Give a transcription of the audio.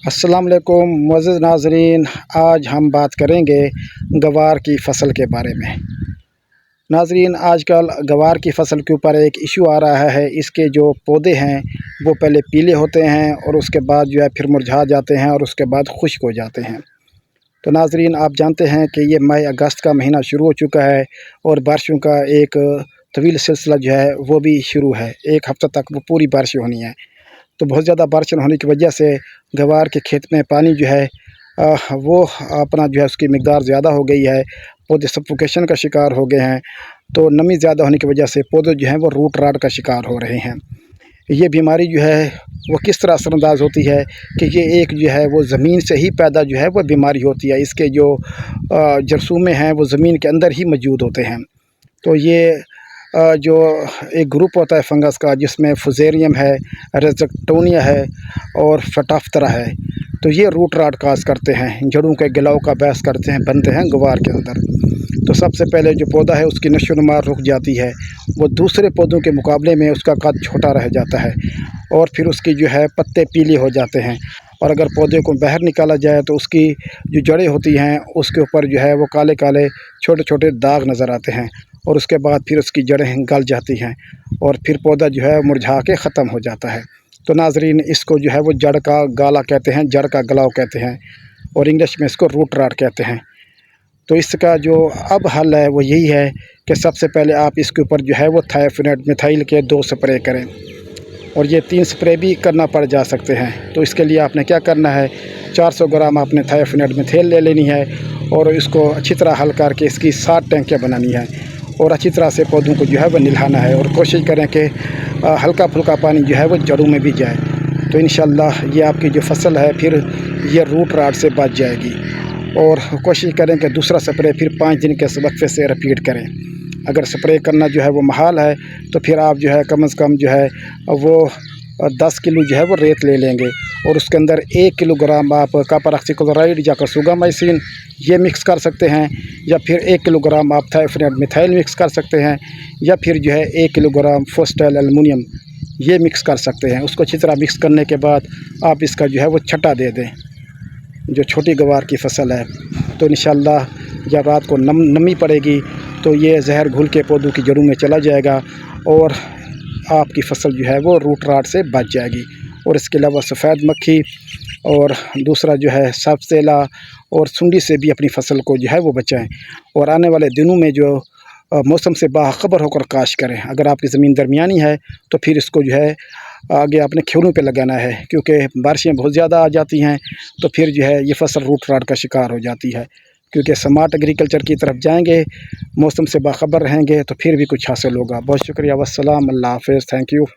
अस्सलाम वालेकुम मुअज़्ज़िज़ नाज़रीन, आज हम बात करेंगे गवार की फ़सल के बारे में। नाज़रीन, आजकल गवार की फ़सल के ऊपर एक इशू आ रहा है। इसके जो पौधे हैं वो पहले पीले होते हैं और उसके बाद जो है फिर मुरझा जाते हैं और उसके बाद खुश्क हो जाते हैं। तो नाज़रीन, आप जानते हैं कि ये मई अगस्त का महीना शुरू हो चुका है और बारिशों का एक तवील सिलसिला जो है वो भी शुरू है। एक हफ़्ता तक वो पूरी बारिशें होनी है। तो बहुत ज़्यादा बारिश होने की वजह से गवार के खेत में पानी जो है वो अपना जो है उसकी मिक़दार ज़्यादा हो गई है। पौधे सफोकेशन का शिकार हो गए हैं। तो नमी ज़्यादा होने की वजह से पौधे जो हैं वो रूट राट का शिकार हो रहे हैं। ये बीमारी जो है वो किस तरह असरअंदाज होती है कि ये एक जो है वो ज़मीन से ही पैदा जो है वो बीमारी होती है। इसके जो जरसूमें हैं वो ज़मीन के अंदर ही मौजूद होते हैं। तो ये जो एक ग्रुप होता है फंगस का, जिसमें फुजेरियम है, रज़क्टोनिया है और फटाफ्तरा है। तो ये रूट राट काज करते हैं, जड़ों के गिलाव का बायस करते हैं, बनते हैं गवार के अंदर। तो सबसे पहले जो पौधा है उसकी नशोनुमा रुक जाती है, वो दूसरे पौधों के मुकाबले में उसका कद छोटा रह जाता है और फिर उसकी जो है पत्ते पीले हो जाते हैं। और अगर पौधे को बाहर निकाला जाए तो उसकी जो जड़ें होती हैं उसके ऊपर जो है वो काले काले छोटे छोटे दाग नज़र आते हैं और उसके बाद फिर उसकी जड़ें गल जाती हैं और फिर पौधा जो है मुरझा के ख़त्म हो जाता है। तो नाज़रीन, इसको जो है वो जड़ का गाला कहते हैं, जड़ का गलाव कहते हैं और इंग्लिश में इसको रूट राट कहते हैं। तो इसका जो अब हल है वो यही है कि सबसे पहले आप इसके ऊपर जो है वो थायोफिनेट मिथाइल के 2 स्प्रे करें और ये 3 स्प्रे भी करना पड़ जा सकते हैं। तो इसके लिए आपने क्या करना है, 400 ग्राम आपने थायोफिनेट मिथाइल ले लेनी है और इसको अच्छी तरह हल करके इसकी 7 टैंकियाँ बनानी है और अच्छी तरह से पौधों को जो है वो निल्हाना है और कोशिश करें कि हल्का फुल्का पानी जो है वो जड़ों में भी जाए। तो इंशाअल्लाह ये आपकी जो फसल है फिर ये रूट राट से बच जाएगी। और कोशिश करें कि दूसरा स्प्रे फिर 5 दिन के वक्फे से रिपीट करें। अगर स्प्रे करना जो है वो महाल है तो फिर आप जो है कम से कम जो है वो 10 किलो जो है वो रेत ले लेंगे और उसके अंदर 1 किलोग्राम आप कॉपर ऑक्सीक्लोराइड या कसुगामाइसिन ये मिक्स कर सकते हैं, या फिर 1 किलोग्राम आप थायोफिनेट मिथाइल मिक्स कर सकते हैं, या फिर जो है 1 किलोग्राम फोस्टाइल एल्युमिनियम ये मिक्स कर सकते हैं। उसको अच्छी तरह मिक्स करने के बाद आप इसका जो है वो छटा दे दें जो छोटी गवार की फसल है। तो इंशाअल्लाह जब रात को नमी पड़ेगी तो ये जहर घुल के पौधों की जड़ों में चला जाएगा और आपकी फसल जो है वो रूट राट से बच जाएगी। और इसके अलावा सफ़ेद मक्खी और दूसरा जो है सब्ज़ेला और सुंडी से भी अपनी फसल को जो है वो बचाएं और आने वाले दिनों में जो मौसम से बाखबर होकर काश करें। अगर आपकी ज़मीन दरमियानी है तो फिर इसको जो है आगे आपने खेरों पे लगाना है, क्योंकि बारिशें बहुत ज़्यादा आ जाती हैं तो फिर जो है ये फसल रूट राट का शिकार हो जाती है। क्योंकि स्मार्ट एग्रीकल्चर की तरफ जाएंगे, मौसम से बाखबर रहेंगे तो फिर भी कुछ हासिल होगा। बहुत शुक्रिया, वस्सलाम, अल्लाह हाफ़िज़, थैंक यू।